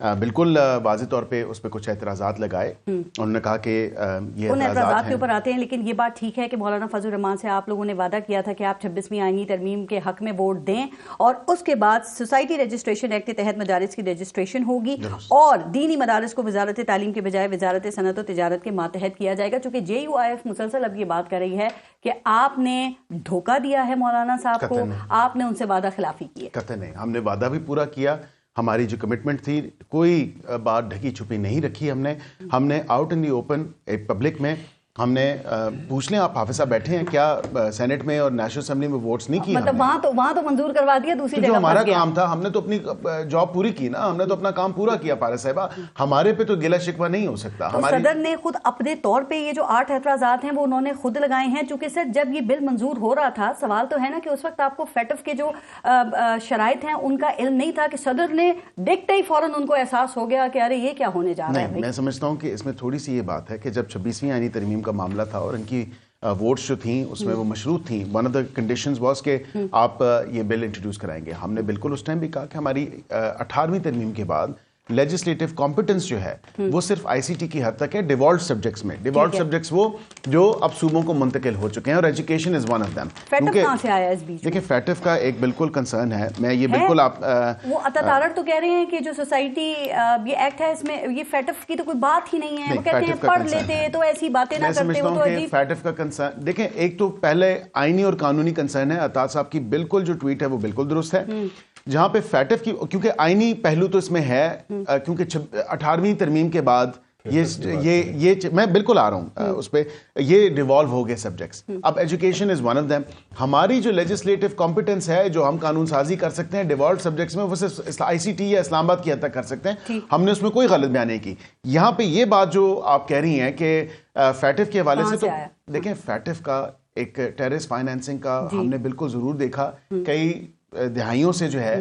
بالکل واضح طور پہ اس پہ کچھ اعتراضات لگائے. انہوں نے کہا کہ یہ ان اعتراضات کے اوپر آتے ہیں, لیکن یہ بات ٹھیک ہے کہ مولانا فضل الرحمان سے آپ لوگوں نے وعدہ کیا تھا کہ آپ 26ویں آئینی ترمیم کے حق میں ووٹ دیں, اور اس کے بعد سوسائٹی رجسٹریشن ایکٹ کے تحت مدارس کی رجسٹریشن ہوگی اور دینی مدارس کو وزارت تعلیم کے بجائے وزارت صنعت و تجارت کے ماتحت کیا جائے گا. چونکہ JUIF مسلسل اب یہ بات کر رہی ہے کہ آپ نے دھوکہ دیا ہے مولانا صاحب کو, آپ نے ان سے وعدہ خلافی کی ہے. قطعاً نہیں, ہم نے وعدہ بھی پورا کیا. ہماری جو کمٹمنٹ تھی کوئی بات ڈھکی چھپی نہیں رکھی. ہم نے آؤٹ ان دی اوپن ایک پبلک میں ہم نے پوچھ لیں, آپ حافظ صاحب بیٹھے ہیں کیا سینٹ میں اور نیشنل اسمبلی میں ووٹس نہیں کیے؟ مطلب وہاں تو منظور کروا دیا, دوسری جگہ جو ہمارا کام تھا ہم نے تو اپنی جاب پوری کی نا, ہم نے تو اپنا کام پورا کیا. پارس صاحبہ ہمارے پہ تو گلہ شکوہ نہیں ہو سکتا. صدر نے خود اپنے طور پہ یہ جو 8 اعتراضات ہیں وہ انہوں نے خود لگائے ہیں. چونکہ سر جب یہ بل منظور ہو رہا تھا, سوال تو ہے نا کہ اس وقت آپ کو فیٹف کے جو شرائط ہیں ان کا علم نہیں تھا, کہ صدر نے دیکھتے ہی فوراً ان کو احساس ہو گیا کہ ارے یہ کیا ہونے جا رہا ہے. میں سمجھتا ہوں کہ اس میں تھوڑی سی یہ بات ہے کہ جب 26ویں آئینی ترمیم کا معاملہ تھا اور کی ووٹس جو تھیں اس میں وہ مشروط تھیں, one of the conditions was کہ آپ یہ بل انٹروڈیوس کرائیں گے. ہم نے بالکل اس ٹائم بھی کہا کہ ہماری 18ویں ترمیم کے بعد لیجسلیٹو کمپیٹنس جو ہے وہ صرف ICT کی حد تک ہے, ڈیوالٹ سبجیکٹس میں. ڈیوالٹ سبجیکٹس وہ جو اب صوبوں کو منتقل ہو چکے ہیں, اور education is one of them. کہاں سے آیا اس بیچ؟ دیکھیں فیٹف کا ایک بالکل کنسرن ہے, میں یہ بالکل آپ وہ اتاتارڑ تو کہہ رہے ہیں کہ جو سوسائٹی یہ ایکٹ ہے اس میں یہ فیٹف کی تو کوئی بات ہی نہیں ہے. وہ کہتے ہیں پڑھ لیتے تو ایسی باتیں نہ کرتے. وہ تو عجیب. فیٹف کا کنسرن دیکھیں, ایک تو پہلے آئینی اور قانونی کنسرن ہے. عطا صاحب کی بالکل جو ٹویٹ ہے وہ بالکل درست ہے. جہاں پہ فیٹف کی, کیونکہ آئینی پہلو تو اس میں ہے, کیونکہ 18ویں ترمیم کے بعد یہ میں بالکل آ رہا ہوں اس پہ, یہ ڈیوالو ہو گئے سبجیکٹس. اب education is one of them. ہماری جو لیجسلیٹو کمپیٹنس ہے جو ہم قانون سازی کر سکتے ہیں ڈیوالوڈ سبجیکٹس میں, وہ صرف ICT یا اسلام آباد کی حد تک کر سکتے ہیں. ہم نے اس میں کوئی غلط بیان نہیں کی. یہاں پہ یہ بات جو آپ کہہ رہی ہیں کہ فیٹف کے حوالے سے, تو دیکھیں فیٹف کا ایک ٹیررسٹ فائنینسنگ کا ہم نے بالکل ضرور دیکھا, کئی دہائیوں سے جو ہے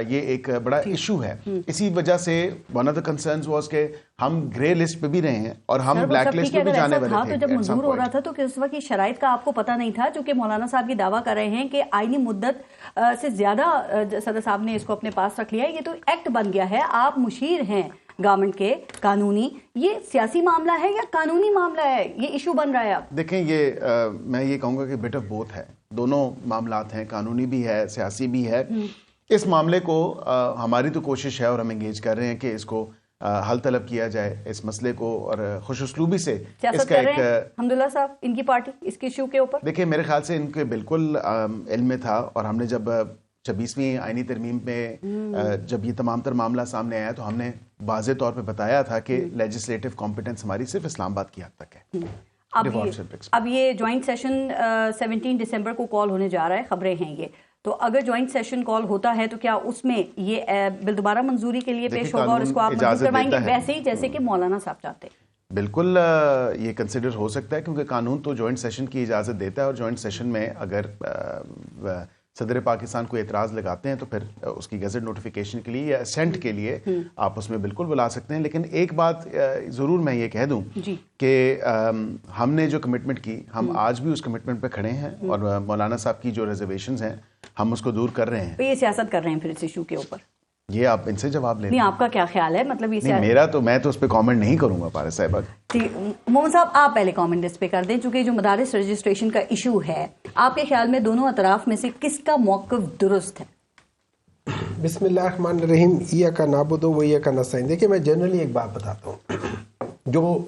یہ ایک بڑا ایشو ہے. اسی وجہ سے one of the concerns was کہ ہم گرے لسٹ پہ بھی رہے ہیں اور ہم بلیک لسٹ پہ بھی جانے والے تھے. تو جب منظور ہو رہا تھا تو اس وقت کی شرائط کا آپ کو پتہ نہیں تھا, چونکہ مولانا صاحب یہ دعویٰ کر رہے ہیں کہ آئینی مدت سے زیادہ صدر صاحب نے اس کو اپنے پاس رکھ لیا ہے, یہ تو ایکٹ بن گیا ہے, آپ مشیر ہیں گورنمنٹ کے قانونی. یہ سیاسی معاملہ ہے یا قانونی معاملہ ہے, یہ ایشو بن رہا ہے اب؟ دیکھیں یہ میں یہ کہوں گا کہ بٹ آف بوتھ ہے, دونوں معاملات ہیں, قانونی بھی ہے سیاسی بھی ہے. اس معاملے کو ہماری تو کوشش ہے اور ہم انگیج کر رہے ہیں کہ اس کو حل طلب کیا جائے اس مسئلے کو, اور خوش اسلوبی سے اس کا ایک الحمدللہ صاحب ان کی پارٹی اس کے ایشو کے اوپر. دیکھیں میرے خیال سے ان کے بالکل علم میں تھا, اور ہم نے جب 26ویں آئینی ترمیم میں جب یہ تمام تر معاملہ سامنے آیا تو ہم نے واضح طور پہ بتایا تھا کہ لیجسلیٹو کمپیٹنس ہماری صرف اسلام آباد کی حد تک ہے. اب یہ جوائنٹ سیشن 17 دسمبر کو کال ہونے جا رہا ہے, خبریں ہیں یہ, تو اگر جوائنٹ سیشن کال ہوتا ہے تو کیا اس میں یہ بل دوبارہ منظوری کے لیے پیش ہوگا اور اس کو آپ منظور کروائیں گے ویسے ہی جیسے کہ مولانا صاحب چاہتے ہیں؟ بالکل یہ کنسیڈر ہو سکتا ہے, کیونکہ قانون تو جوائنٹ سیشن کی اجازت دیتا ہے, اور جوائنٹ سیشن میں اگر صدر پاکستان کو اعتراض لگاتے ہیں تو پھر اس کی گزٹ نوٹیفیکیشن کے لیے یا اسینٹ کے لیے آپ اس میں بالکل بلا سکتے ہیں. لیکن ایک بات ضرور میں یہ کہہ دوں کہ ہم نے جو کمٹمنٹ کی, ہم آج بھی اس کمٹمنٹ پہ کھڑے ہیں, اور مولانا صاحب کی جو ریزرویشنز ہیں ہم اس کو دور کر رہے ہیں. یہ سیاست کر رہے ہیں پھر اس ایشو کے اوپر, یہ آپ ان سے جواب لیں. نہیں آپ کا کیا خیال ہے, مطلب یہ میں تو اس پہ کامنٹ نہیں کروں گا پارس صاحبہ. محمد صاحب آپ پہلے کامنٹ اس پہ کر دیں, چونکہ جو مدارس رجسٹریشن کا ایشو ہے آپ کے خیال میں دونوں اطراف میں سے کس کا موقف درست ہے؟ بسم اللہ الرحمن الرحیم. ایاک نعبد و ایاک نستعین. دیکھیں میں جنرلی ایک بات بتاتا ہوں, جو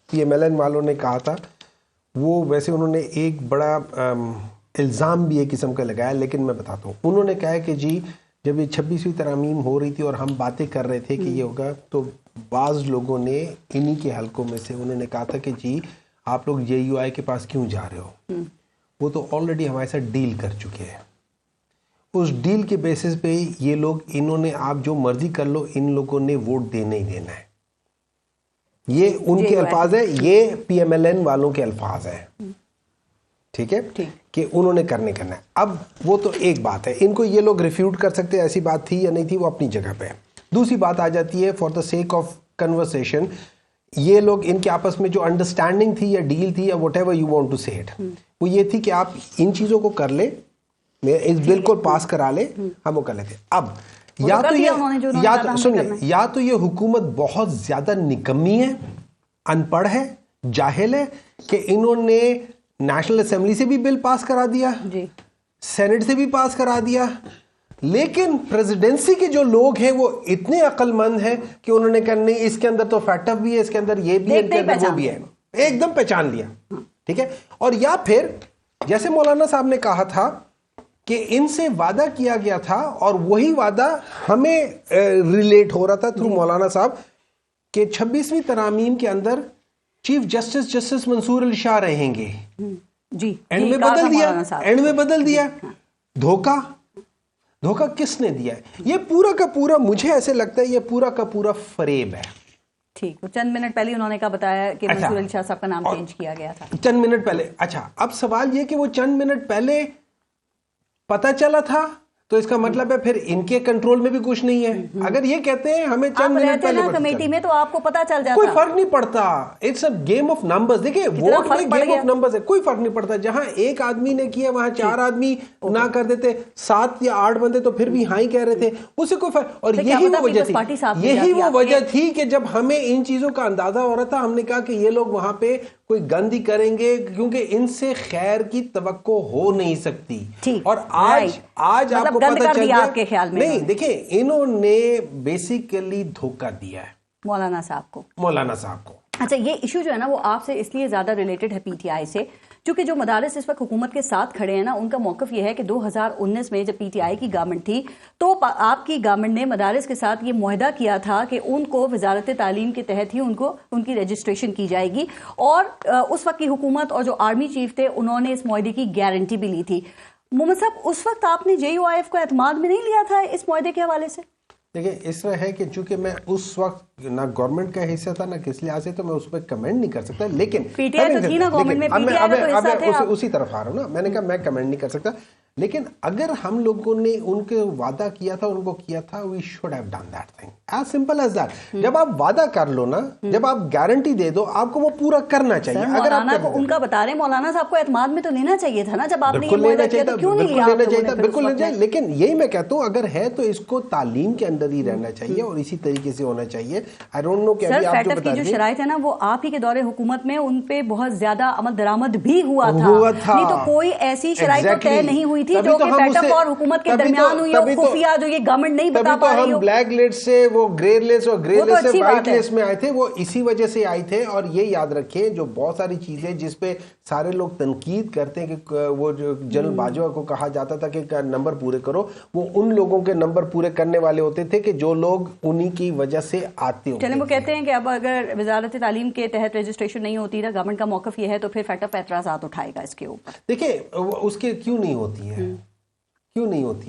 PMLN والوں نے کہا تھا وہ ویسے انہوں نے ایک بڑا الزام بھی ایک قسم کا لگایا, لیکن میں بتاتا ہوں. انہوں نے کہا کہ جی جب یہ 26ویں ترامیم ہو رہی تھی اور ہم باتیں کر رہے تھے کہ یہ ہوگا, تو بعض لوگوں نے انہی کے حلقوں میں سے انہوں نے کہا تھا کہ جی آپ لوگ JUI کے پاس کیوں جا رہے ہو, وہ تو آلریڈی ہمارے ساتھ ڈیل کر چکے ہیں. اس ڈیل کے بیسس پہ یہ لوگ, انہوں نے آپ جو مرضی کر لو, ان لوگوں نے ووٹ دینا ہی دینا ہے. یہ ان کے الفاظ ہیں, یہ PMLN والوں کے الفاظ ہیں, ٹھیک ہے, کہ انہوں نے کرنا ہے. اب وہ تو ایک بات ہے, ان کو یہ لوگ ریفیوٹ کر سکتے ہیں ایسی بات تھی یا نہیں تھی, وہ اپنی جگہ پہ ہے. دوسری بات آ جاتی ہے for the sake of conversation, یہ لوگ ان کے آپس میں جو انڈرسٹینڈنگ تھی یا ڈیل تھی یا whatever you want to say it, وہ یہ تھی کہ آپ ان چیزوں کو کر لیں, اس بل کو پاس کرا لیں, ہم وہ کر لیتے. اب یا تو یہ حکومت بہت زیادہ نکمی ہے، ان پڑھ ہے، جاہل ہے، کہ انہوں نے نیشنل اسمبلی سے بھی بل پاس کرا دیا، سینٹ سے بھی پاس کرا دیا، لیکن پریزیڈنسی کے جو لوگ ہیں وہ اتنے عقل مند ہیں کہ انہوں نے کہا نہیں اس کے اندر تو فیٹ اپ بھی ہے، اس کے اندر یہ بھی ہے، وہ بھی ہے، ایک دم پہچان لیا. ٹھیک ہے. اور یا پھر جیسے مولانا صاحب نے کہا تھا کہ ان سے وعدہ کیا گیا تھا اور وہی وعدہ ہمیں ریلیٹ ہو رہا تھا تھرو مولانا صاحب کہ 26ویں ترامیم کے اندر چیف جسٹس منصور علی شاہ رہیں گے. اینڈ میں بدل دیا. دھوکہ کس نے دیا ہے؟ یہ پورا کا پورا مجھے ایسے لگتا ہے یہ پورا کا پورا فریب ہے. ٹھیک. چند منٹ پہلے انہوں نے کہا بتایا کہ منصور علی شاہ صاحب کا نام چینج کیا گیا تھا. چند منٹ پہلے. اچھا اب سوال یہ کہ وہ چند منٹ پہلے پتہ چلا تھا تو اس کا مطلب ہے پھر ان کے کنٹرول میں بھی کچھ نہیں ہے. اگر یہ کہتے ہیں ہمیں چند منٹ پہلے کمیٹی میں تو آپ کو پتا چل جاتا، کوئی فرق نہیں پڑتا. It's a game of numbers. دیکھیں ووٹ میں گیم آف نمبرز ہے، کوئی فرق نہیں پڑتا. جہاں ایک آدمی نے کیا وہاں 4 آدمی نہ کر دیتے، 7 یا 8 بندے تو پھر بھی ہاں ہی کہہ رہے تھے، اس سے کوئی فرق. اور یہی وہ وجہ تھی کہ جب ہمیں ان چیزوں کا اندازہ ہو رہا تھا ہم نے کہا کہ یہ لوگ وہاں پہ کوئی گندی کریں گے کیونکہ ان سے خیر کی توقع ہو نہیں سکتی. اور آج آپ کو پتہ چل گیا نہیں. دیکھیں انہوں نے بیسیکلی دھوکہ دیا ہے مولانا صاحب کو. اچھا یہ ایشو جو ہے نا وہ آپ سے اس لیے زیادہ ریلیٹڈ ہے پی ٹی آئی سے کیونکہ جو مدارس اس وقت حکومت کے ساتھ کھڑے ہیں نا ان کا موقف یہ ہے کہ 2019 میں جب پی ٹی آئی کی گورنمنٹ تھی تو آپ کی گورنمنٹ نے مدارس کے ساتھ یہ معاہدہ کیا تھا کہ ان کو وزارت تعلیم کے تحت ہی ان کی رجسٹریشن کی جائے گی. اور اس وقت کی حکومت اور جو آرمی چیف تھے انہوں نے اس معاہدے کی گارنٹی بھی لی تھی. محمد صاحب اس وقت آپ نے JUIF کو اعتماد میں نہیں لیا تھا اس معاہدے کے حوالے سے؟ دیکھیں اس طرح ہے کہ چونکہ میں اس وقت نہ گورنمنٹ کا حصہ تھا نہ کس لحاظ سے تو میں اس پہ کمنٹ نہیں کر سکتا. لیکن پی ٹی آئی تو تھی نا گورنمنٹ میں، پی ٹی آئی کا تو حصہ تھے آپ. اسی طرف آ رہا ہوں نا. میں نے کہا میں کمنٹ نہیں کر سکتا. لیکن اگر ہم لوگوں نے ان کے وعدہ کیا تھا ان کو کیا تھا we should have done that thing as simple as that. جب آپ وعدہ کر لو نا، جب آپ گارنٹی دے دو آپ کو وہ پورا کرنا چاہیے. اگر آپ ان کا بتا رہے مولانا صاحب کو اعتماد میں تو لینا چاہیے تھا نا جب آپ نے یہ معاہدہ کیا تو کیوں نہیں لیا؟ بالکل لینا چاہیے. لیکن یہی میں کہتا ہوں اگر ہے تو اس کو تعلیم کے اندر ہی رہنا چاہیے اور اسی طریقے سے ہونا چاہیے. آئی ڈونٹ نو کہ ابھی آپ جو بتا جو شرائط ہے نا وہ آپ ہی کے دور حکومت میں ان پہ بہت زیادہ عمل درآمد بھی ہوا تھا. نہیں تو کوئی ایسی شرائط تو طے نہیں ہوئی تھی جو کہ اور حکومت کے درمیان ہوئی ہو خفیہ جو یہ گورنمنٹ نہیں بتا پا رہی ہو. بلیک لسٹ سے وہ گرے لسٹ اور گرے لسٹ سے وائٹ لسٹ میں آئے تھے وہ اسی وجہ سے آئے تھے. اور یہ یاد رکھیں جو بہت ساری چیزیں جس پہ سارے لوگ تنقید کرتے ہیں کہ وہ جو جنرل باجوہ کو کہا جاتا تھا کہ نمبر پورے کرو، وہ ان لوگوں کے نمبر پورے کرنے والے ہوتے تھے کہ جو لوگ انہی کی وجہ سے آتے ہوتے. چلیں وہ کہتے ہیں کہ اب اگر وزارت تعلیم کے تحت رجسٹریشن نہیں ہوتی نا گورنمنٹ کا موقف یہ ہے تو پھر فیٹ اپ اعتراضات اٹھائے گا اس کے اوپر. دیکھیں اس کے کیوں نہیں ہوتی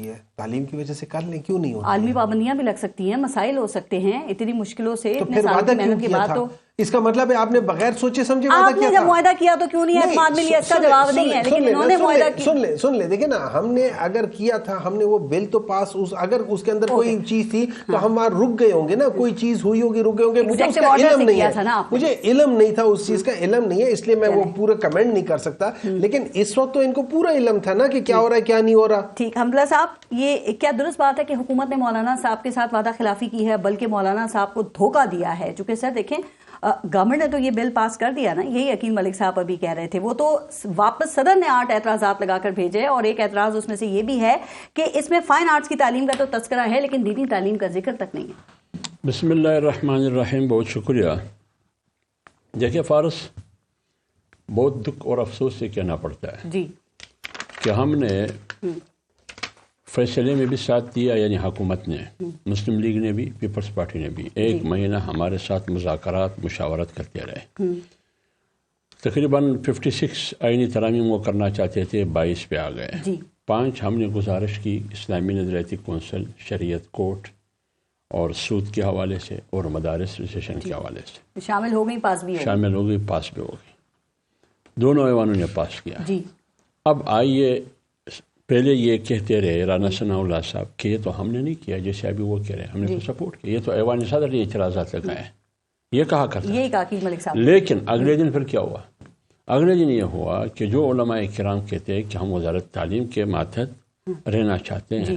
ہے تعلیم کی وجہ سے کر لیں، کیوں نہیں ہوتی؟ عالمی پابندیاں بھی لگ سکتی ہیں، مسائل ہو سکتے ہیں اتنی مشکلوں سے. تو پھر وعدہ کیوں کیا تھا؟ اس کا مطلب ہے آپ نے بغیر سوچے سمجھے وعدہ کیا تھا. جب معاہدہ کیا تو کیوں نہیں اعتماد میں لیا؟ اس کا جواب نہیں ہے. لیکن انہوں نے معاہدہ کیا. سن لیں دیکھیں نا ہم نے اگر کیا تھا ہم نے وہ بل تو پاس اگر اس کے اندر کوئی چیز تھی تو ہم وہاں رک گئے ہوں گے نا، کوئی چیز ہوئی ہوگی رک گئے ہوں گے. مجھے اس کا علم نہیں ہے، مجھے علم نہیں تھا اس چیز کا، علم نہیں ہے اس لیے میں وہ پورا کمنٹ نہیں کر سکتا. لیکن اس وقت تو ان کو پورا علم تھا نا کہ کیا ہو رہا ہے کیا نہیں ہو رہا. ٹھیک. حمزہ صاحب یہ کیا درست بات ہے کہ حکومت نے مولانا صاحب کے ساتھ وعدہ خلافی کی ہے بلکہ مولانا صاحب کو دھوکہ دیا ہے؟ چونکہ سر دیکھیں گورنمنٹ نے تو یہ بل پاس کر دیا نا، یہی عقیل ملک صاحب ابھی کہہ رہے تھے. وہ تو واپس صدر نے 8 اعتراضات لگا کر بھیجے اور ایک اعتراض اس میں سے یہ بھی ہے کہ اس میں فائن آرٹس کی تعلیم کا تو تذکرہ ہے لیکن دینی تعلیم کا ذکر تک نہیں ہے. بسم اللہ الرحمن الرحیم. بہت شکریہ. دیکھیں فارس بہت دکھ اور افسوس سے کہنا پڑتا ہے جی کہ ہم نے فیصلے میں بھی ساتھ دیا، یعنی حکومت نے، مسلم لیگ نے بھی، پیپلز پارٹی نے بھی 1 مہینہ ہمارے ساتھ مذاکرات مشاورت کرتے رہے. تقریباً 56 آئینی ترامیم وہ کرنا چاہتے تھے، 22 پہ آ گئے. 5 ہم نے گزارش کی اسلامی نظریاتی کونسل، شریعت کورٹ اور سود کے حوالے سے اور مدارس رجسٹریشن کے حوالے سے شامل ہو گئی، پاس بھی ہو گئی. دونوں ایوانوں نے پاس کیا. اب آئیے پہلے یہ کہتے رہے رانا ثناء اللہ صاحب کہ یہ تو ہم نے نہیں کیا، جیسے ابھی وہ کہہ رہے ہیں ہم نے تو سپورٹ کیا، یہ تو ایوان صدر نے اعتراضات لگائے ہیں، یہ کہا کرتا ہے. لیکن اگلے دن پھر کیا ہوا؟ اگلے دن یہ ہوا کہ جو علماء کرام کہتے ہیں کہ ہم وزارت تعلیم کے ماتحت رہنا چاہتے ہیں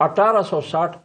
1860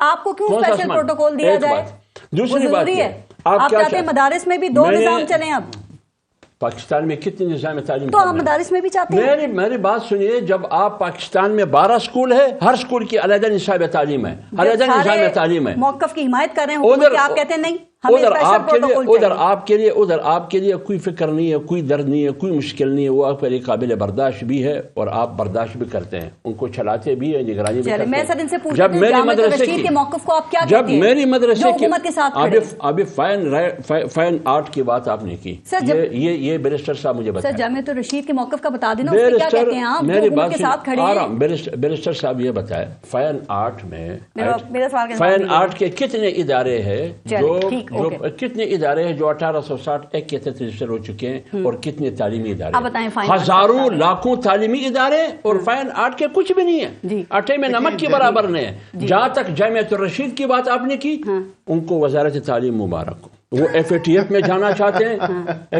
آپ کو کیوں اسپیشل پروٹوکول دیا جائے؟ دوسری بات ہے آپ چاہتے ہیں مدارس میں بھی 2 نظام چلیں؟ اب پاکستان میں کتنے نظام تعلیم تو آپ مدارس میں بھی چاہتے ہیں؟ میری بات سنیے، جب آپ پاکستان میں 12 سکول ہے، ہر سکول کی علیحدہ نصاب تعلیم ہے، علیحدہ نظام تعلیم ہے، موقف کی حمایت کر رہے ہیں حکومت کی، آپ کہتے ہیں نہیں ادھر آپ کے لیے کوئی فکر نہیں ہے، کوئی درد نہیں ہے، کوئی مشکل نہیں ہے، وہ آپ کے لیے قابل برداشت بھی ہے اور آپ برداشت بھی کرتے ہیں، ان کو چلاتے بھی ہے، نگرانی بھی کرتے ہیں۔ میں سر ان سے پوچھتا ہوں جامعہ رشید کے موقف کو آپ کیا کہتے ہیں؟ جب میری مدرسے جو حکومت کے ساتھ کھڑے ہیں۔ ابھی فائن آرٹ کی بات آپ نے کی، یہ بیرسٹر صاحب مجھے بتائیں۔ سر جامعہ رشید کے موقف کا بتا دینا، اس سے کیا کہتے ہیں آپ جو حکومت کے ساتھ کھڑے ہیں؟ بیرسٹر صاحب یہ بتائیں، فائن آرٹ میں فائن آرٹ کے کتنے ادارے ہیں کتنے ادارے ہیں جو 1860 ایکٹ کے تحت رجسٹر ہو چکے ہیں، اور کتنے تعلیمی ادارے؟ ہزاروں لاکھوں تعلیمی ادارے، اور فائن آرٹ کے کچھ بھی نہیں ہے، آٹے میں نمک کے برابر نہیں ہے۔ جہاں تک جامعۃ الرشید کی بات آپ نے کی، ان کو وزارت تعلیم مبارک ہو، وہ FATF میں جانا چاہتے ہیں،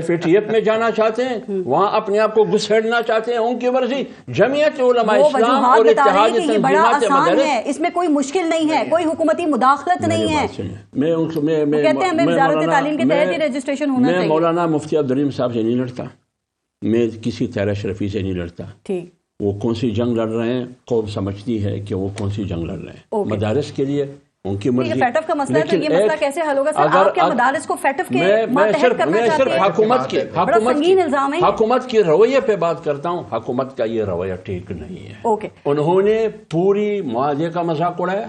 FATF میں جانا چاہتے ہیں، وہاں اپنے آپ کو گھسیڑنا چاہتے ہیں، ان کی مرضی۔ جمعیت علماء اسلام اور اتحاد تنظیمات مدارس، اس میں کوئی مشکل نہیں ہے، کوئی حکومتی مداخلت نہیں ہے۔ کہتے ہیں ہمیں وزارت تعلیم کے تحت ہی رجسٹریشن ہونا چاہیے۔ میں مولانا مفتی عبدالرحیم صاحب سے نہیں لڑتا، میں کسی طاہرہ شرفی سے نہیں لڑتا۔ وہ کون سی جنگ لڑ رہے ہیں، قوم سمجھتی ہے کہ وہ کون سی جنگ لڑ رہے ہیں، مدارس کے لیے ان کی مرضی۔ فیٹف کا مسئلہ ہے تو یہ مسئلہ کیسے حل ہوگا سر؟ آپ کیا مدارس کو فیٹف کے ماتحت کرنا چاہتے ہیں؟ حکومت کے رویے پہ بات کرتا ہوں، حکومت کا یہ رویہ ٹھیک نہیں ہے۔ انہوں نے پوری معاہدے کا مذاق اڑایا،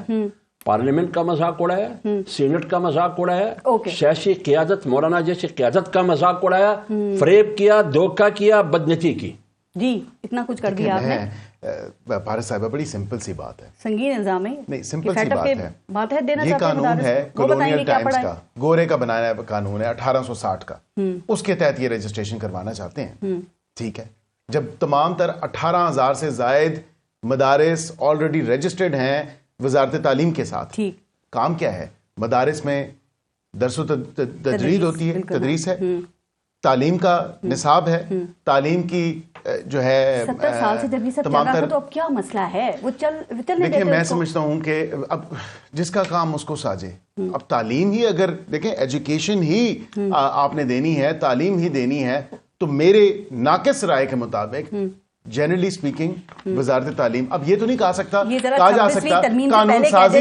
پارلیمنٹ کا مذاق اڑایا، سینٹ کا مذاق اڑایا، سیاسی قیادت مولانا جیسی قیادت کا مذاق اڑایا، فریب کیا، دھوکہ کیا، بدنیتی کی۔ جی اتنا کچھ کر دیا آپ نے۔ پارس صاحبہ بڑی سمپل سی بات ہے، سنگین الزام ہے، نہیں سمپل سی بات ہے۔ یہ قانون قانون ہے کولونیل ٹائمز کا، گورے کا بنایا قانون ہے 1860 کا، اس کے تحت یہ رجسٹریشن کروانا چاہتے ہیں۔ ٹھیک ہے، جب تمام تر 18,000 سے زائد مدارس آلریڈی رجسٹرڈ ہیں وزارت تعلیم کے ساتھ، کام کیا ہے؟ مدارس میں درس و تدریس ہوتی ہے، تدریس ہے، تعلیم کا نصاب ہے، تعلیم کی جو ہے 70 سال سے جب یہ سب چل رہا تھا تو اب کیا مسئلہ ہے؟ وہ چلنے دیتے۔ دیکھیں میں سمجھتا ہوں کہ اب جس کا کام اس کو ساجے، اب تعلیم ہی اگر دیکھیں ایجوکیشن ہی آپ نے دینی ہے، تعلیم ہی دینی ہے، تو میرے ناقص رائے کے مطابق جنرلی اسپیکنگ وزارت تعلیم، اب یہ تو نہیں کہا سکتا، کہا جا سکتا قانون سازی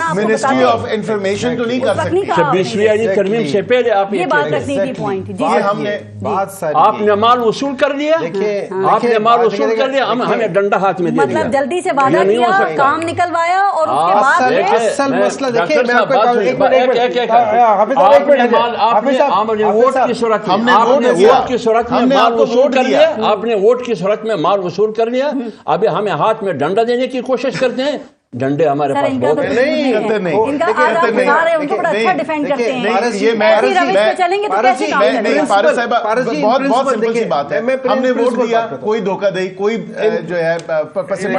منسٹری آف انفارمیشن تو نہیں کر سکتی۔ 26ویں ترمیم سے پہلے آپ یہ بات رکھنی تھی پوائنٹ۔ ہم نے آپ نے مال وصول کر لیا، آپ نے مال وصول کر لیا، ہمیں ڈنڈا ہاتھ میں دے دیا، مطلب جلدی سے وعدہ کیا، کام نکلوایا، اور اس کے بعد اصل مسئلہ دیکھیں، میں آپ کو آپ نے ووٹ کی صورت میں مال وصول کر لیا، آپ نے ووٹ کی صورت میں مال وصول کر لیا، ابھی ہمیں ہاتھ میں ڈنڈا دینے کی کوشش کرتے ہیں۔ ڈنڈے ہمارے پاس بہت ہیں، ان کا آزاد گزار ہے، ان کو بڑا اچھا ڈیفینڈ کرتے ہیں۔ ایسی روش پہ چلیں گے تو کیسے کام چلے گا؟ پارس صاحبہ بہت سمپل سی بات ہے، ہم نے ووٹ دیا، کوئی دھوکہ دہی، کوئی جو ہے میں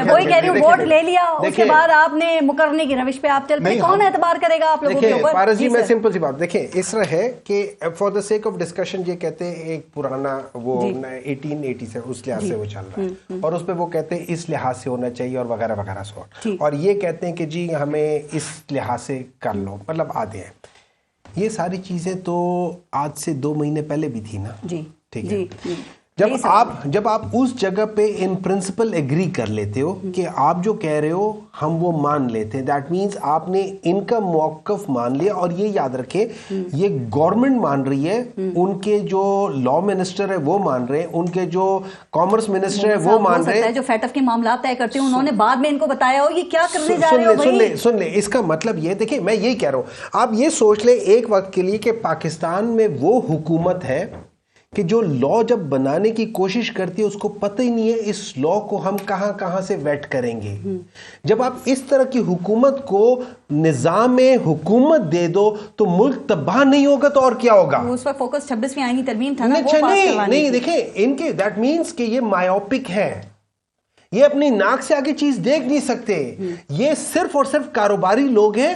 وہی کہہ رہی ہوں، ووٹ لے لیا، اس کے بعد آپ نے مکرنے کی روش پہ آپ چل پڑے، کون اعتبار کرے گا آپ لوگوں کے اوپر؟ پارس جی میں سمپل سی بات دیکھیں، اس طرح ہے کہ for the sake of discussion یہ کہتے ہیں ایک پرانا وہ 1880 سے اس لحاظ سے وہ چل رہا ہے، اور اس پہ وہ کہتے ہیں اس لحاظ سے ہونا چاہیے اور وغیرہ وغیرہ سو، اور یہ کہتے ہیں کہ جی ہمیں اس لحاظ سے کر لو، مطلب آدھے ہیں۔ یہ ساری چیزیں تو آج سے 2 مہینے پہلے بھی تھی نا، ٹھیک ہے، جب آپ اس جگہ پہ ان پرنسپل ایگری کر لیتے ہو کہ آپ جو کہہ رہے ہو ہم وہ مان لیتے ہیں، دیٹ مینز آپ نے ان کا موقف مان لیا، اور یہ یاد رکھیں یہ گورنمنٹ مان رہی ہے، ان کے جو لا منسٹر ہے وہ مان رہے ہیں، ان کے جو کامرس منسٹر ہے وہ مان رہے ہیں، جو فیٹف کے معاملات طے کرتے ہیں انہوں نے بعد میں ان کو بتایا ہو یہ کیا کرنے جا رہے ہو بھائی۔ سن لیں اس کا مطلب یہ دیکھیں، میں یہی کہہ رہا ہوں، آپ یہ سوچ لیں ایک وقت کے لیے کہ پاکستان میں وہ حکومت ہے کہ جو لا جب بنانے کی کوشش کرتی ہے اس کو پتہ ہی نہیں ہے اس لا کو ہم کہاں سے ویٹ کریں گے۔ جب آپ اس طرح کی حکومت کو نظام حکومت دے دو تو ملک تباہ نہیں ہوگا تو اور کیا ہوگا؟ اس وقت فوکس 26ویں آئینی ترمیم تھا نا، نہیں دیکھیں ان کے دیٹ مینس کہ یہ مایوپک ہے، یہ اپنی ناک سے آگے چیز دیکھ نہیں سکتے، یہ صرف اور صرف کاروباری لوگ ہیں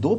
2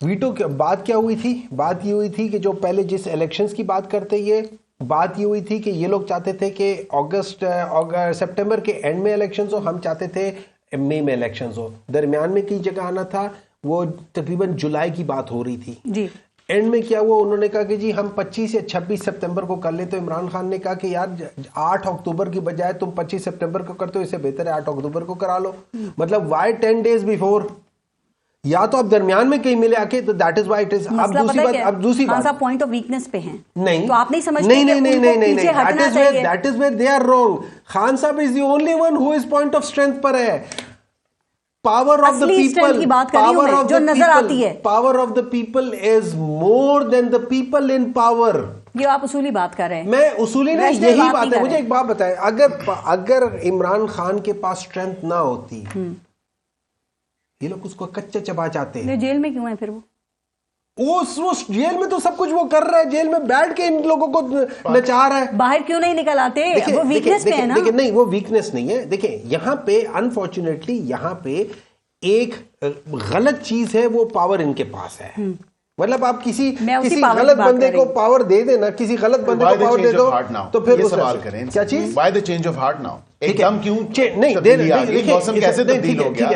ویٹو بات کیا ہوئی تھی؟ بات یہ ہوئی تھی کہ جو پہلے جس الیکشنز کی بات کرتے یہ بات یہ ہوئی تھی کہ یہ لوگ چاہتے تھے کہ سپٹمبر کے اینڈ میں الیکشنز ہو، ہم چاہتے تھے مئی میں الیکشنز ہو، درمیان میں کئی جگہ آنا تھا، وہ تقریباً جولائی کی بات ہو رہی تھی جی۔ اینڈ میں کیا ہوا، انہوں نے کہا کہ جی ہم 25 یا 26 سپتمبر کو کر لیں، تو عمران خان نے کہا کہ یار 8 اکتوبر کی بجائے تم 25 سپتمبر کو کرتے ہو، اسے بہتر ہے 8 اکتوبر کو کرا لو۔ مطلب وائی 10 days before؟ یا تو اب درمیان میں کہیں ملے آ کے، تو that is why it is. اب دوسری بات صاحب پوائنٹ آف ویکنس پہ ہیں، نہیں تو آپ نہیں سمجھتے کہ ان کو پیچھے ہٹنا چاہیے؟ That is where they are wrong. Khan Sahab is the only one who is point of strength پر ہے۔ پاور آف دا پیپل کی بات کر رہی ہوں میں، جو نظر آتی ہے۔ Power of the people is more than the people in power. یہ آپ اصولی بات کر رہے ہیں۔ میں اصولی نہیں، یہی بات ہے۔ مجھے ایک بات بتائیں، اگر عمران خان کے پاس اسٹرینتھ نہ ہوتی، یہ لوگ اس کو کچا چبا چاہتے ہیں۔ جیل میں کیوں ہے پھر وہ جیل میں تو سب کچھ وہ کر رہا ہے، جیل میں بیٹھ کے ان لوگوں کو نچا رہا ہے۔ باہر کیوں نہیں نکل آتے؟ وہ ویکنس پہ ہے نا۔ نہیں، وہ ویکنس نہیں ہے۔ دیکھیں یہاں پہ انفارچونیٹلی یہاں پہ ایک غلط چیز ہے، وہ پاور ان کے پاس ہے۔ مطلب آپ کسی غلط بندے کو پاور دے دینا، کسی غلط بندے کو پاور دے دو، تو پھر یہ سوال کریں کیا چیز by the change of heart now ایک دم کیوں موسم کیسے تبدیل ہو گیا؟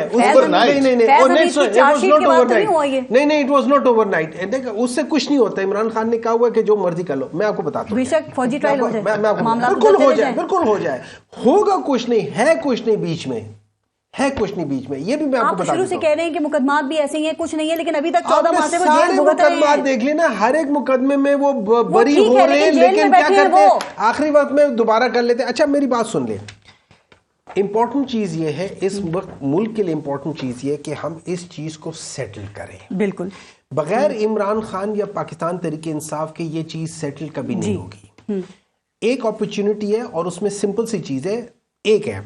نہیں، it was not overnight. اس سے کچھ نہیں ہوتا۔ عمران خان نے کہا ہوا کہ جو مرضی کر لو، میں آپ کو بتاتا ہوں، بے شک فوجی ٹرائل ہو جائے، بالکل ہو جائے، بالکل ہو جائے، ہوگا کچھ نہیں ہے، کچھ نہیں بیچ میں ہے، کچھ نہیں بیچ میں۔ یہ بھی میں آپ کو بتا دوں، شروع سے کہہ رہے ہیں کہ مقدمات بھی ایسے ہی ہیں، کچھ نہیں ہے، لیکن ابھی تک 14 ماہ سے وہ سارے جیل بھگت رہے ہیں۔ مقدمات دیکھ لینا، ہر ایک مقدمے میں وہ بری ہو رہے ہیں، لیکن کیا کرتے ہیں آخری وقت میں دوبارہ کر لیتے ہیں۔ اچھا میری بات سن لیں، امپورٹنٹ چیز یہ ہے اس وقت ملک کے لیے، امپورٹنٹ چیز یہ کہ ہم اس چیز کو سیٹل کریں۔ بالکل، بغیر عمران خان یا پاکستان تحریک انصاف کے یہ چیز سیٹل کبھی نہیں ہوگی۔ ایک اپرچونٹی ہے، اور اس میں سمپل سی چیز ہے، ایک ہے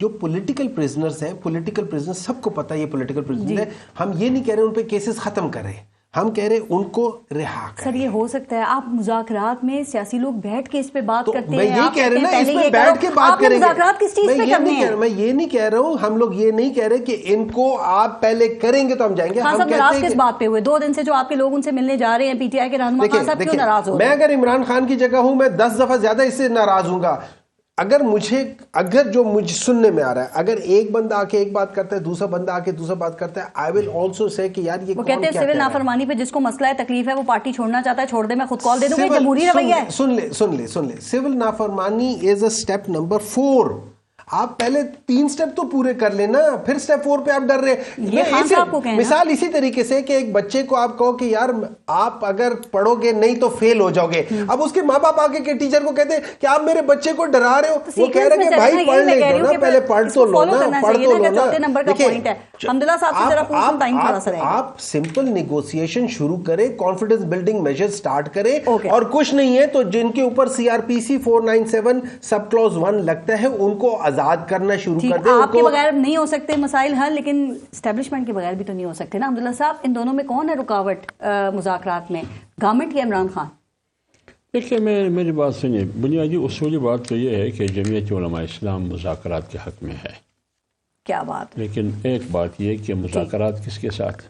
جو پولیٹیکل پریزنرز ہیں، پولیٹیکل پریزنر سب کو پتا ہے یہ پولیٹیکل پریزنر ہے، ہم یہ نہیں کہہ رہے ان پہ کیسز ختم کریں، ہم کہہ رہے ان کو رہا کریں۔ سر یہ ہو سکتا ہے آپ مذاکرات میں سیاسی لوگ بیٹھ کے اس پہ بات کرتے ہیں، میں یہی کہہ رہا نا، اس پہ بیٹھ کے بات کریں گے۔ مذاکرات کس چیز پہ کرنے ہیں؟ میں یہ نہیں کہہ رہا ہوں، ہم لوگ یہ نہیں کہہ رہے کہ ان کو آپ پہلے کریں گے تو ہم جائیں گے۔ خان صاحب ناراض کس بات پہ ہوئے؟ 2 دن سے جو آپ کے لوگ ان سے ملنے جا رہے ہیں، پی ٹی آئی کے رہنما، خان صاحب کیوں ناراض ہو رہے ہیں؟ میں اگر عمران خان کی جگہ ہوں، میں 10 دفعہ زیادہ اس سے ناراض ہوں گا۔ اگر جو مجھے سننے میں آ رہا ہے، اگر ایک بندہ آ کے ایک بات کرتا ہے، دوسرا بندہ آ کے دوسرا بات کرتا ہے، آئی ول آلسو سے کہ یار یہ وہ کہتے ہیں سول نافرمانی پہ جس کو مسئلہ ہے، تکلیف ہے، وہ پارٹی چھوڑنا چاہتا ہے، چھوڑ دے، میں خود کال دے دوں گا، جمہوری رویہ ہے۔ سن لے، سول نافرمانی از اے اسٹیپ نمبر 4۔ آپ پہلے 3 سٹیپ تو پورے کر لینا، پھر سٹیپ 4 پہ آپ ڈر رہے۔ مثال اسی طریقے سے کہ ایک بچے کو آپ کہو کہ یار آپ اگر پڑھو گے نہیں تو فیل ہو جاؤ گے، اب اس کے ماں باپ آگے کے ٹیچر کو کہتے ہیں کہ آپ میرے بچے کو ڈرا رہے ہو، وہ کہہ رہے کہ بھائی پڑھ لے دو نا، پہلے پڑھ تو لو نا، پڑھ تو لو نا۔ آپ سمپل نیگوسیشن شروع کریں، کانفیڈنس بلڈنگ میجر سٹارٹ کریں، اور کچھ نہیں ہے تو جن کے اوپر CRPC 497 سب کلوز 1 لگتا ہے ان کو آزاد کرنا شروع کر دیں۔ آپ کے بغیر نہیں ہو سکتے مسائل حل، لیکن اسٹیبلشمنٹ کے بغیر بھی تو نہیں ہو سکتے نا۔ عبداللہ صاحب، ان دونوں میں کون ہے رکاوٹ مذاکرات میں، گورنمنٹ یا عمران خان؟ دیکھیے میری بات سنیے، بنیادی اصولی بات تو یہ ہے کہ جمعیت علماء اسلام مذاکرات کے حق میں ہے۔ کیا بات؟ لیکن ایک بات یہ کہ مذاکرات کس کے ساتھ؟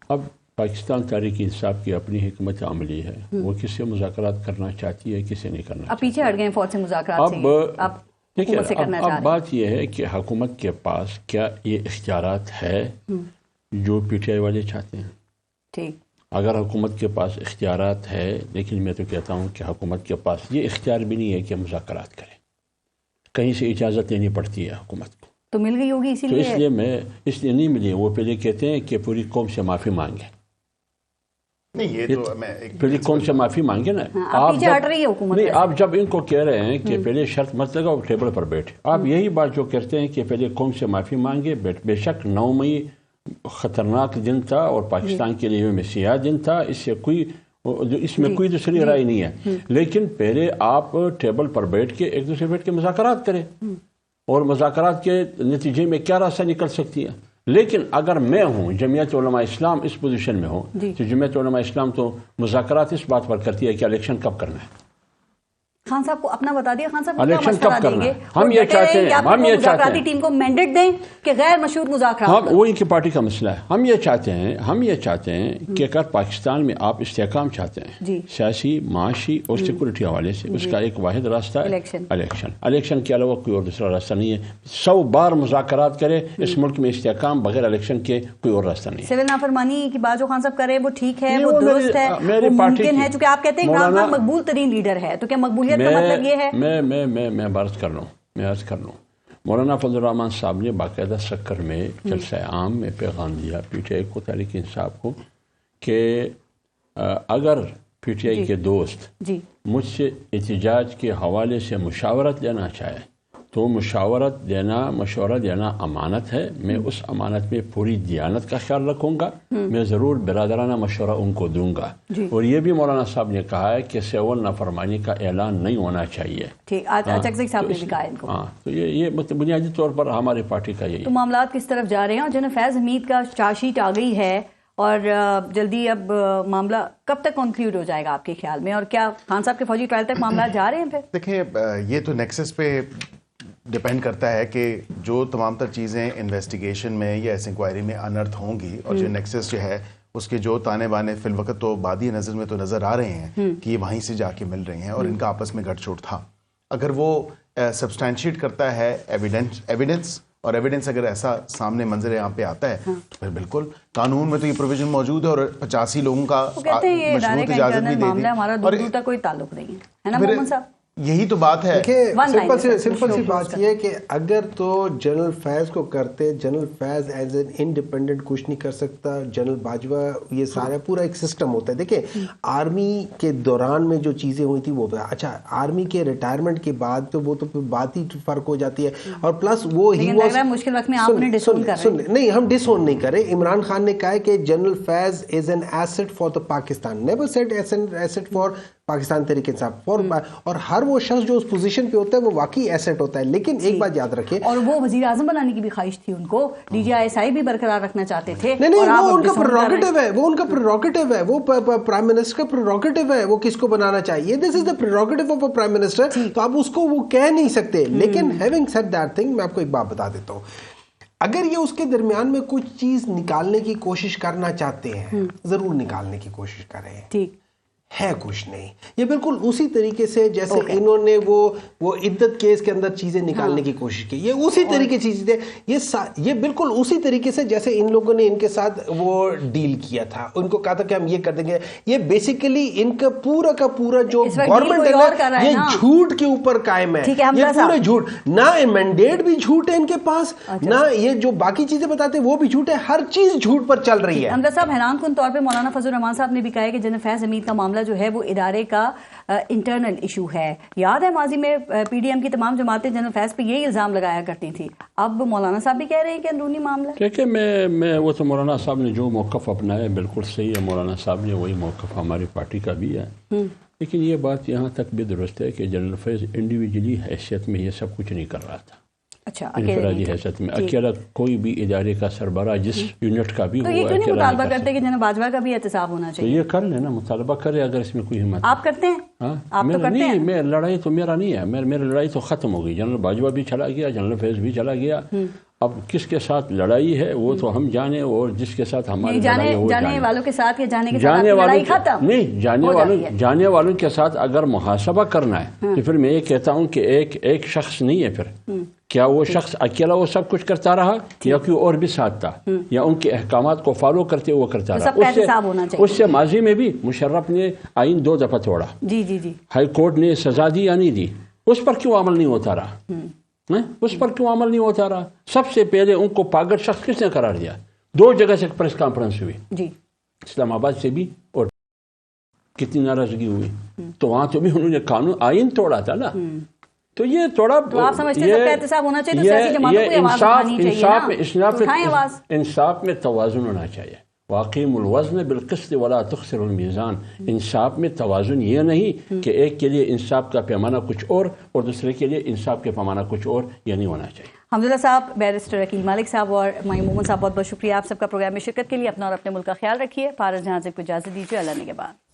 اب پاکستان تحریک انصاف کی اپنی حکمت عملی ہے، وہ کس سے مذاکرات کرنا چاہتی ہے، کسے نہیں کرنا چاہتی۔ اب پیچھے ہٹ گئے فوج سے مذاکرات سے، دیکھیے اب بات یہ ہے کہ حکومت کے پاس کیا یہ اختیارات ہے جو PTI والے چاہتے ہیں؟ ٹھیک، اگر حکومت کے پاس اختیارات ہے، لیکن میں تو کہتا ہوں کہ حکومت کے پاس یہ اختیار بھی نہیں ہے کہ مذاکرات کرے، کہیں سے اجازت لینی پڑتی ہے حکومت کو، تو مل گئی ہوگی اسی لیے۔ تو اس لیے نہیں ملی، وہ پہلے کہتے ہیں کہ پوری قوم سے معافی مانگے، پہلے قوم سے معافی مانگے نا۔ آپ جب ان کو کہہ رہے ہیں کہ پہلے شرط مت لگاؤ، ٹیبل پر بیٹھے، آپ یہی بات جو کرتے ہیں کہ پہلے قوم سے معافی مانگے، بے شک 9 مئی خطرناک دن تھا اور پاکستان کے لیے میں سیاہ دن تھا، اس میں کوئی دوسری رائے نہیں ہے، لیکن پہلے آپ ٹیبل پر بیٹھ کے ایک دوسرے بیٹھ کے مذاکرات کریں، اور مذاکرات کے نتیجے میں کیا راستہ نکل سکتی ہے۔ لیکن اگر میں ہوں، جمعیت علماء اسلام اس پوزیشن میں ہوں، تو جمعیت علماء اسلام تو مذاکرات اس بات پر کرتی ہے کہ الیکشن کب کرنا ہے۔ خان صاحب کو اپنا بتا دیا. خان صاحب الیکشن کب کرنا ہے؟ ہم یہ چاہتے ہیں, ہم یہ چاہتے ہیں ٹیم کو مینڈیٹ دیں کہ غیر مشروط مذاکرات. وہ ان کی پارٹی کا مسئلہ ہے. ہم یہ چاہتے ہیں کہ اگر پاکستان میں آپ استحکام چاہتے ہیں سیاسی, معاشی اور سیکورٹی حوالے سے, اس کا ایک واحد راستہ ہے الیکشن کے علاوہ کوئی اور دوسرا راستہ نہیں ہے. 100 بار مذاکرات کرے اس ملک میں استحکام, بغیر الیکشن کے کوئی اور راستہ نہیں. سول نافرمانی کی بات جو خان صاحب کرے وہ ٹھیک ہے, وہ درست ہے, وہ ممکن ہے, چونکہ آپ کہتے ہیں عمران خان مقبول ترین لیڈر ہے, تو کیا مقبولیت کا مطلب یہ ہے؟ میں عرض کر لوں. مولانا فضل الرحمان صاحب نے باقاعدہ سکر میں جلسہ عام میں پیغام دیا پی ٹی آئی کو, تحریک انصاف کو, کہ اگر پی ٹی آئی کے دوست مجھ سے احتجاج کے حوالے سے مشاورت لینا چاہے تو مشورہ دینا امانت ہے. میں اس امانت میں پوری دیانت کا خیال رکھوں گا. میں ضرور برادرانہ مشورہ ان کو دوں گا. اور یہ بھی مولانا صاحب نے کہا ہے کہ سول نافرمانی کا اعلان نہیں ہونا چاہیے. تو یہ بنیادی طور پر ہماری پارٹی کا یہی. تو معاملات کس طرف جا رہے ہیں؟ اور جناب فیض حمید کا چارج شیٹ آ گئی ہے اور جلدی اب معاملہ کب تک کنکلیوڈ ہو جائے گا آپ کے خیال میں؟ اور کیا خان صاحب کے فوجی ٹرائل تک معاملات جا رہے ہیں؟ پھر دیکھیں, یہ تو نیکسس پہ ڈیپینڈ کرتا ہے کہ جو تمام تر چیزیں انویسٹیگیشن میں یا اس انکوائری میں انرتھ ہوں گی, اور جو نیکسس جو ہے اس کے جو تانے بانے فی الوقت تو بادی نظر میں تو نظر آ رہے ہیں کہ یہ وہیں سے جا کے مل رہے ہیں اور ان کا آپس میں گھٹ چھوٹ تھا. اگر وہ سبسٹینشیٹ کرتا ہے ایویڈنس, اور ایویڈنس اگر ایسا سامنے منظر یہاں پہ آتا ہے تو پھر بالکل قانون میں تو یہ پروویژن موجود ہے, اور 85 لوگوں کا مشروط اجازت بھی دے دی. ہمارا دور دور تک کوئی تعلق نہیں ہے نا محمد صاحب؟ یہی تو بات ہے. سمپل سی بات یہ ہے کہ اگر تو جنرل فیض کو کرتے, general Faiz as an independent کچھ نہیں کر سکتا, جنرل باجوہ, یہ سارا پورا ایک سسٹم ہوتا ہے. دیکھیں آرمی کے دوران میں جو چیزیں ہوئی تھی وہ, اچھا آرمی کے ریٹائرمنٹ کے بعد تو وہ تو بات ہی فرق ہو جاتی ہے. اور پلس وہ ہی مشکل وقت میں آپ نے ڈس اون کر رہے ہیں. نہیں, ہم ڈس اون نہیں کر رہے. عمران خان نے کہا ہے کہ general Faiz is an asset for the Pakistan, never said asset for Pakistan Tehreek Insaf. اور ہر وہ شخص جو اس پوزیشن پہ ہوتا ہے وہ واقعی ایسٹ ہوتا ہے. لیکن ایک بات یاد رکھے, اور وہ وزیر اعظم بنانے کی بھی خواہش تھی ان کو, D G I S I بھی برقرار رکھنا چاہتے تھے. نہیں, وہ ان کا پریروگیٹو ہے, وہ ان کا پریروگیٹو ہے, وہ پرائم منسٹر کا پریروگیٹو ہے, وہ کس کو بنانا چاہیے. دس از دا prerogative of a prime minister. تو آپ اس کو وہ کہہ نہیں سکتے. لیکن ہیونگ سیڈ دیٹ تھنگ, میں آپ کو ایک بات بتا دیتا ہوں, اگر یہ اس کے درمیان میں کچھ چیز نکالنے کی کوشش کرنا چاہتے ہیں, ضرور نکالنے کی کوشش کریں. ٹھیک ہے, کچھ نہیں. یہ بالکل اسی طریقے سے جیسے انہوں نے وہ عدت کیس کے اندر چیزیں نکالنے کی کوشش کی, یہ اسی طریقے سے چیزیں, یہ بالکل اسی طریقے سے جیسے ان لوگوں نے ان کے ساتھ وہ ڈیل کیا تھا. ان کو کہا تھا کہ ہم یہ کر دیں گے. یہ بیسیکلی ان کا پورا جو گورنمنٹ ہے نا, یہ جھوٹ کے اوپر قائم ہے. یہ پورا جھوٹ, نہ مینڈیٹ بھی جھوٹ ہے ان کے پاس, نہ یہ جو باقی چیزیں بتاتے ہیں وہ بھی جھوٹ ہے. ہر چیز جھوٹ پر چل رہی ہے. حمزہ صاحب, حیران کن طور پہ مولانا فضل الرحمان صاحب نے بھی کہا ہے کہ جنرل فیض حمید کا معاملہ جو ہے وہ ادارے کا انٹرنل ایشو ہے. یاد ہے ماضی میں پی ڈی ایم کی تمام جماعتیں جنرل فیض پہ یہی الزام لگایا کرتی تھی. اب مولانا صاحب بھی کہہ رہے ہیں کہ اندرونی معاملہ. دیکھیں میں وہ تو مولانا صاحب نے جو موقف اپنایا بالکل صحیح ہے. مولانا صاحب نے وہی موقف ہماری پارٹی کا بھی ہے. لیکن یہ بات یہاں تک بھی درست ہے کہ جنرل فیض انڈیویجلی حیثیت میں یہ سب کچھ نہیں کر رہا تھا. اچھا, انفرادی حیثیت میں اکیلا کوئی بھی ادارے کا سربراہ جس یونٹ کا بھی ہوا, تو یہ کیوں نہیں مطالبہ کرتے کہ جناب باجوہ کا بھی احتساب ہونا چاہیے؟ تو یہ کر لینا, مطالبہ کرے اگر اس میں کوئی ہمت. آپ کرتے ہیں؟ آپ تو کرتے ہیں. میں لڑائی تو میرا نہیں ہے, میری لڑائی تو ختم ہو گئی. جنرل باجوہ بھی چلا گیا, جنرل فیض بھی چلا گیا. اب کس کے ساتھ لڑائی ہے وہ تو ہم جانے, اور جس کے ساتھ ہماری جانے والوں کے ساتھ یا جانے کے ساتھ لڑائی ختم نہیں. جانے والوں کے ساتھ اگر محاسبہ کرنا ہے تو پھر میں یہ کہتا ہوں کہ ایک شخص نہیں ہے. پھر کیا وہ شخص اکیلا وہ سب کچھ کرتا رہا یا کوئی اور بھی ساتھ تھا, یا ان کے احکامات کو فالو کرتے وہ کرتا رہا؟ اس سے ماضی میں بھی مشرف نے آئین 2 دفعہ توڑا. ہائی کورٹ نے سزا دی یا نہیں دی, اس پر کیوں عمل نہیں ہوتا رہا؟ اس پر کیوں عمل نہیں ہوتا رہا؟ سب سے پہلے ان کو پاگل شخص کس نے قرار دیا؟ 2 جگہ سے پریس کانفرنس ہوئی, اسلام آباد سے بھی, اور کتنی ناراضگی ہوئی. تو وہاں تو بھی انہوں نے قانون آئین توڑا تھا نا. تو یہ تھوڑا انصاف میں توازن ہونا چاہیے. واقیم الوزن بالقسط ولا تخسر المیزان. انصاف میں توازن یہ نہیں کہ ایک کے لیے انصاف کا پیمانہ کچھ اور دوسرے کے لیے انصاف کا پیمانہ کچھ اور, یہ نہیں ہونا چاہیے. حمداللہ صاحب, بیرسٹر عقیل مالک صاحب اور مائم مومن صاحب, بہت بہت شکریہ آپ سب کا پروگرام میں شرکت کے لیے. اپنا اور اپنے ملک کا خیال رکھیے. پارس جہاں سے کو اجازت دیجیے. اللہ نے کے بعد.